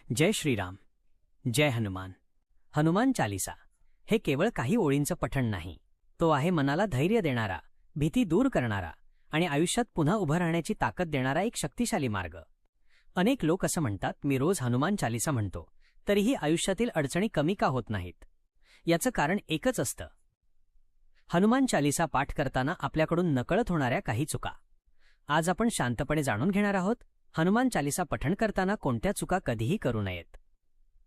जय श्रीराम, जय हनुमान. हनुमान चालीसा हे केवळ काही ओळींचं पठण नाही, तो आहे मनाला धैर्य देणारा, भीती दूर करणारा आणि आयुष्यात पुन्हा उभं राहण्याची ताकद देणारा एक शक्तिशाली मार्ग. अनेक लोक असं म्हणतात, मी रोज हनुमान चालीसा म्हणतो तरीही आयुष्यातील अडचणी कमी का होत नाहीत. याचं कारण एकच असतं. हनुमान चालीसा पाठ करताना आपल्याकडून नकळत होणाऱ्या काही चुका. आज आपण शांतपणे जाणून घेणार आहोत, हनुमान चालीसा पठण करताना कोणत्या चुका कधीही करू नयेत.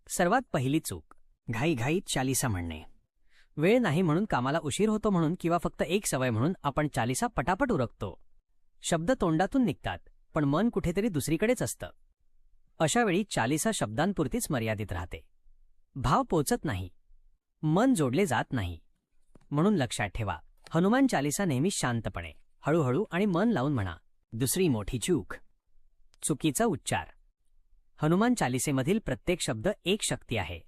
सर्वात पहिली चूक, घाईघाईत चालीसा म्हणणे. वेळ नाही म्हणून, कामाला उशीर होतो म्हणून किंवा फक्त एक सवय म्हणून आपण चालीसा पटापट उरकतो. शब्द तोंडातून निघतात पण मन कुठेतरी दुसरीकडेच असतं. अशावेळी चालीसा शब्दांपुरतीच मर्यादित राहते. भाव पोचत नाही, मन जोडले जात नाही. म्हणून लक्षात ठेवा, हनुमान चालीसा नेहमी शांतपणे, हळूहळू आणि मन लावून म्हणा. दुसरी मोठी चूक, चुकीचा उच्चार. हनुमान चालीसेमधील प्रत्येक शब्द एक शक्ती आहे,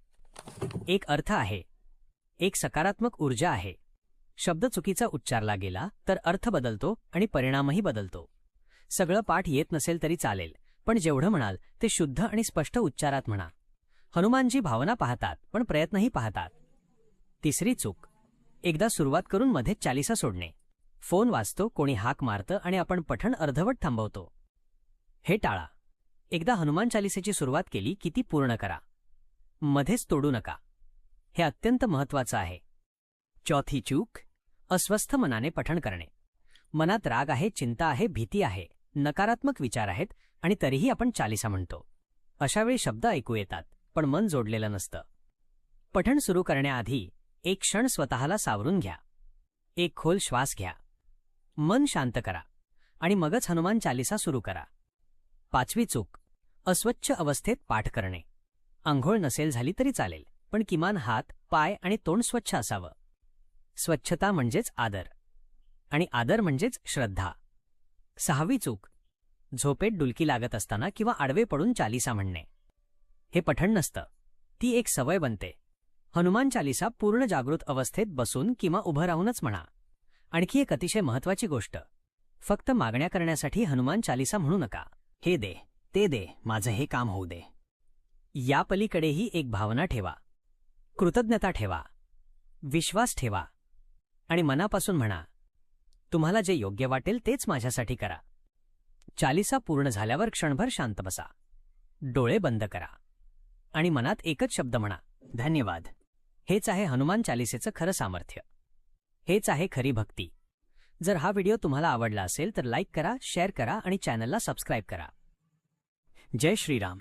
एक अर्थ आहे, एक सकारात्मक ऊर्जा आहे. शब्द चुकीचा उच्चारला गेला तर अर्थ बदलतो आणि परिणामही बदलतो. सगळं पाठ येत नसेल तरी चालेल, पण जेवढं म्हणाल ते शुद्ध आणि स्पष्ट उच्चारात म्हणा. हनुमानजी भावना पाहतात पण प्रयत्नही पाहतात. तिसरी चूक, एकदा सुरुवात करून मध्येच चालीसा सोडणे. फोन वाजतो, कोणी हाक मारतं आणि आपण पठण अर्धवट थांबवतो. हे टाळा. एकदा हनुमान चालीसेची सुरुवात केली की ती पूर्ण करा, मध्येच तोडू नका. हे अत्यंत महत्त्वाचं आहे. चौथी चूक, अस्वस्थ मनाने पठण करणे. मनात राग आहे, चिंता आहे, भीती आहे, नकारात्मक विचार आहेत आणि तरीही आपण चालीसा म्हणतो. अशावेळी शब्द ऐकू येतात पण मन जोडलेलं नसतं. पठण सुरू करण्याआधी एक क्षण स्वतःला सावरून घ्या. एक खोल श्वास घ्या, मन शांत करा आणि मगच हनुमान चालीसा सुरू करा. पाचवी चूक, अस्वच्छ अवस्थेत पाठ करणे. आंघोळ नसेल झाली तरी चालेल, पण किमान हात, पाय आणि तोंड स्वच्छ असावं. स्वच्छता म्हणजेच आदर आणि आदर म्हणजेच श्रद्धा. सहावी चूक, झोपेत डुलकी लागत असताना किंवा आडवे पडून चालीसा म्हणणे. हे पठण नसतं, ती एक सवय बनते. हनुमान चालीसा पूर्ण जागृत अवस्थेत बसून किंवा उभं राहूनच म्हणा. आणखी एक अतिशय महत्त्वाची गोष्ट, फक्त मागण्या करण्यासाठी हनुमान चालीसा म्हणू नका. हे दे, ते दे, माझं हे काम होऊ दे. या पलीकडेही एक भावना ठेवा, कृतज्ञता ठेवा, विश्वास ठेवा आणि मनापासून म्हणा, तुम्हाला जे योग्य वाटेल तेच माझ्यासाठी करा. चालीसा पूर्ण झाल्यावर क्षणभर शांत बसा, डोळे बंद करा आणि मनात एकच शब्द म्हणा, धन्यवाद. हेच आहे हनुमान चालीसेचं खरं सामर्थ्य. हेच आहे खरी भक्ती. जर हा व्हिडिओ तुम्हाला आवडला असेल तर लाईक करा, शेअर करा आणि चॅनलला सबस्क्राईब करा. जय श्रीराम.